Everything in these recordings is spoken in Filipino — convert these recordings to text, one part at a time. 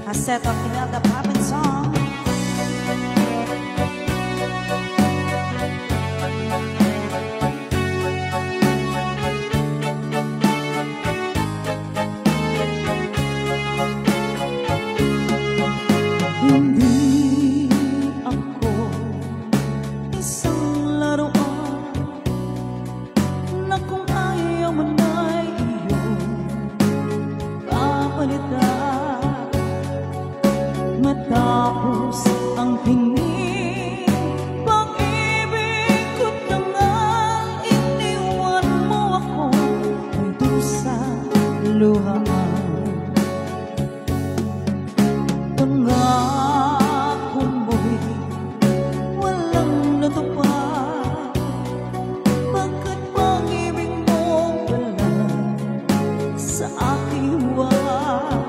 A set of another poppin' song. Hindi ako isang laruan na kung ayaw mo na'y iyong papalitan. Matapos ang tingin, pag-ibig ko na nga, iniwan mo ako ay dusa luhaan. Pangako mo'y walang natupad, pagkat pag-ibig mo wala sa aking huwag.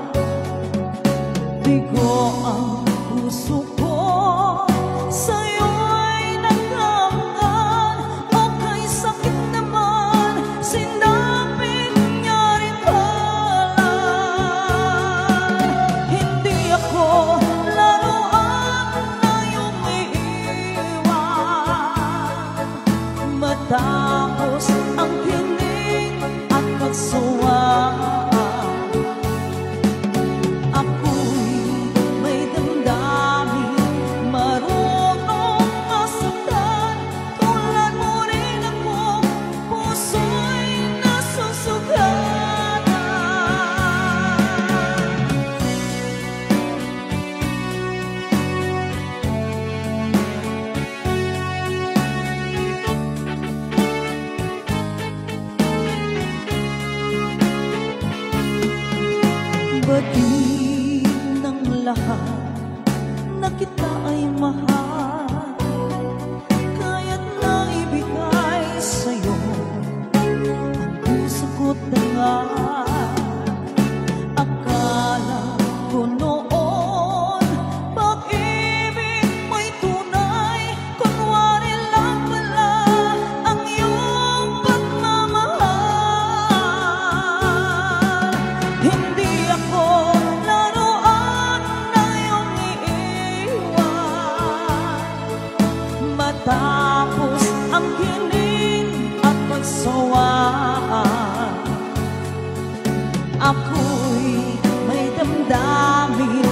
Bigo ang puso ko, sa'yo'y nagkamkan, o kay sakit naman, sinapit niya rin pala. Hindi ako laruan na iyong iiwan, matapos ang kilig at pagsuwa. Badin ng lahat na kita ay mahal, kaya't naibigay sa'yo ang puso ko't dangal. Akala ko noon pag-ibig mo'y tunay, kunwari lang pala ang iyong pagmamahal. Hindi ako laruan na iyong iiwan, matapos ang kilig at pagsawa. Ako'y may damdamin,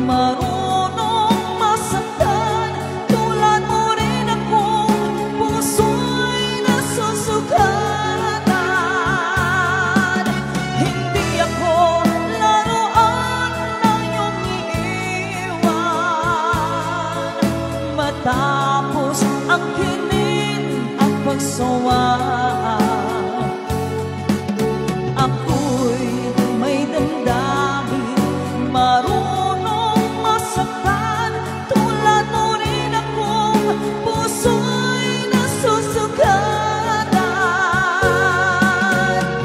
marunong masaktan, tulad mo rin akong puso'y nasusugatan. Hindi ako laruan na iyong iiwan, matapos ang kilig at pagsawa. Ako'y may damdamin, marunong masaktan, tulad mo rin akong puso'y nasusugatan.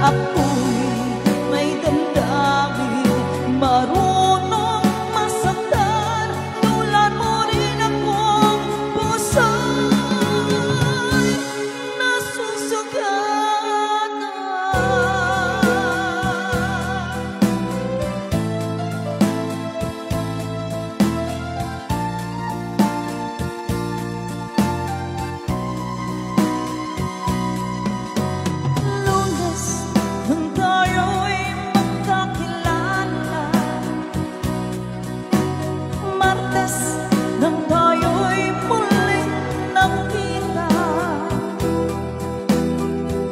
Ako'y may damdamin, marunong masaktan, tulad mo rin akong puso'y nasusugatan. Lunes nang tayo'y magkakilala, Martes nang tayo'y muling nagkita,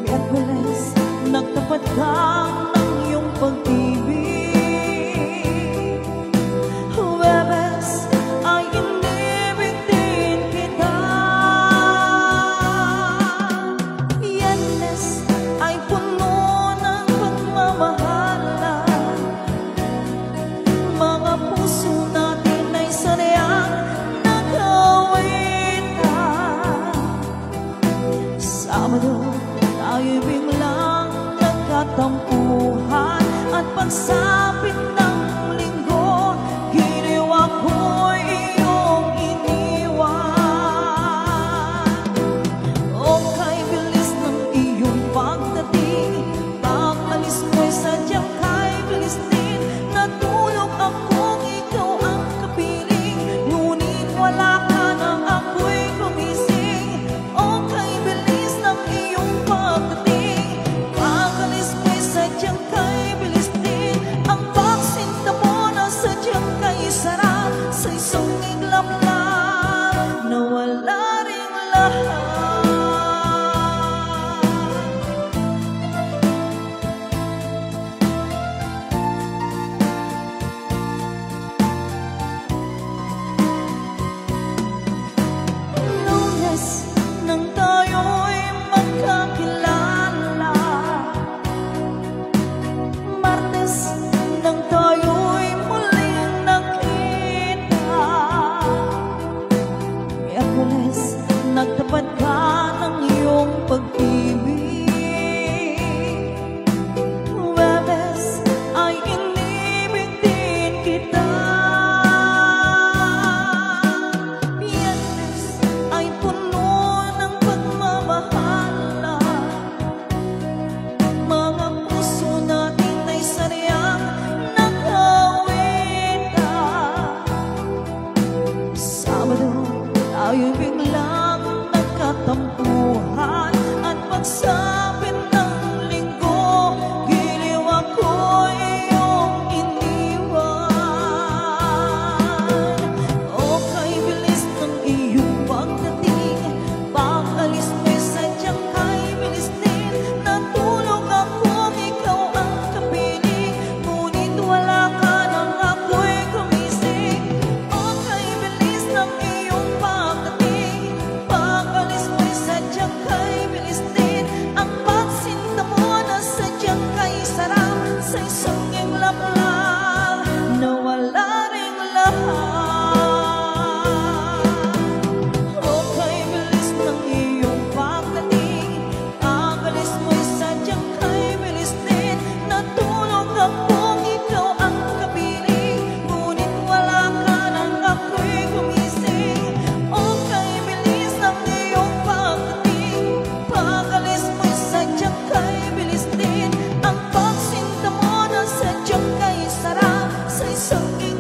Miyerkules nagtapat ka ng iyong pag-ibig, Huwebes ay inibig din kita, Biyernes ay puno ng pagmamahalan, mga puso natin ay sanayang nag-awitan. Sabado tayo'y biglang nagkatampuhan, at pagsapit ng linggo, ginawa ko'y iyong iniwan. O kay bilis ng iyong pagdating, pag-alis mo'y sadyang kay bilis din, natulog akong ikaw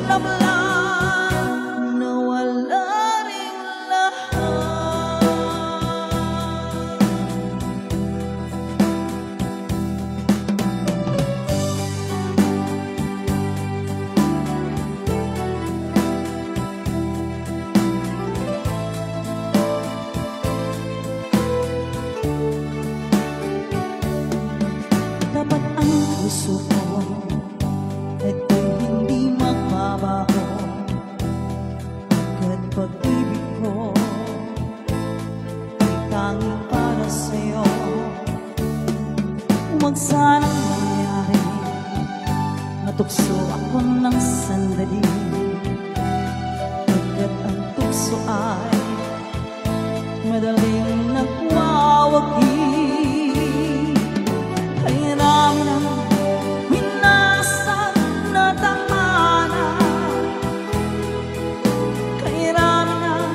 sinablan, nawala rin lahat. Dapat ang puso ko ito'y hindi magbabago. Agad pag-ibig ko ay tanging para sa'yo. Huwag sanang mangyari matukso ako ng sandali. Agad ang tukso ay madaling nagwawagi. Kay rami ng winasak na tahanan, kay rami ng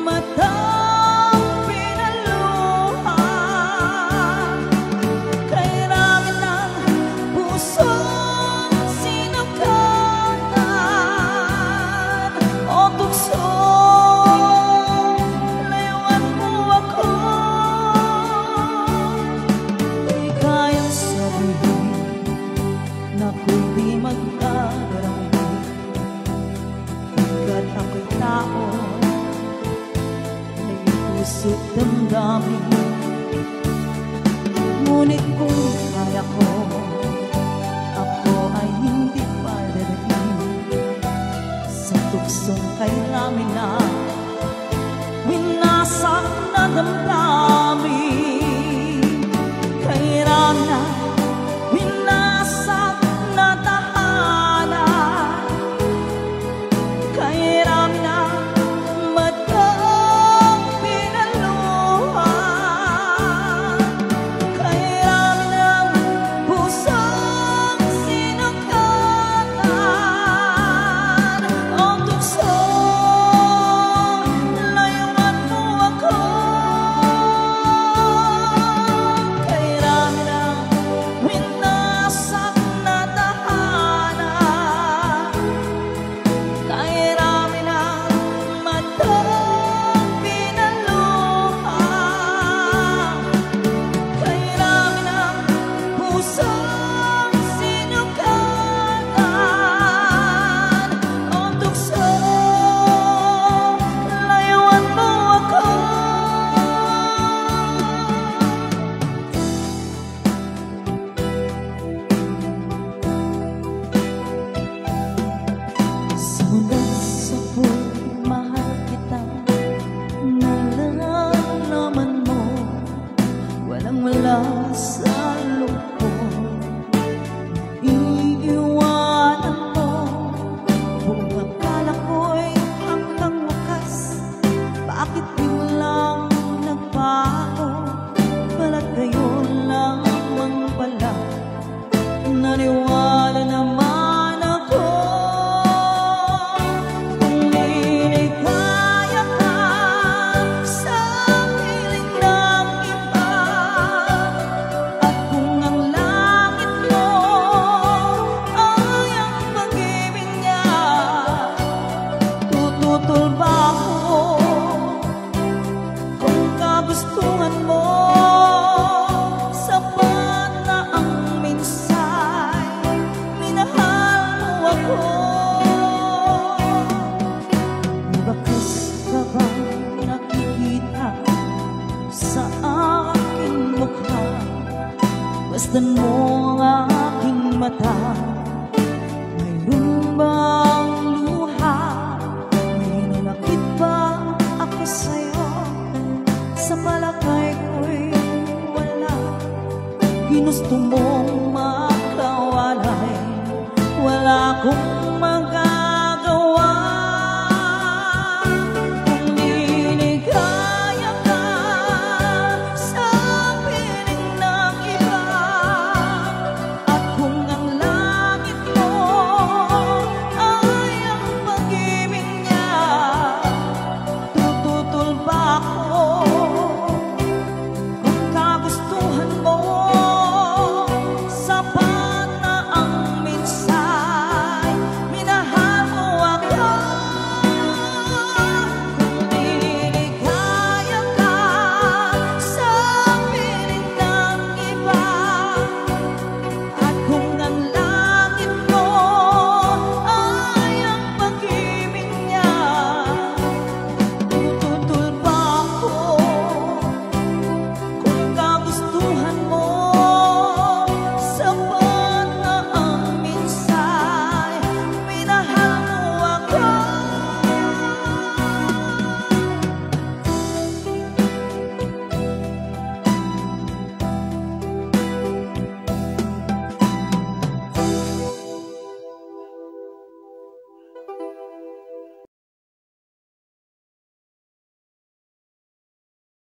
matang pinaluhan, kay rami ng pusong sinugatan. O tukso, layuan mo ako. Di kayang sabihin na ako'y di magkakarami. Agad ako'y tao, may puso't damdamin. Ngunit kung kaya ko, ako ay hindi pa dadating sa tuksong kay namin na winasak na damdamin.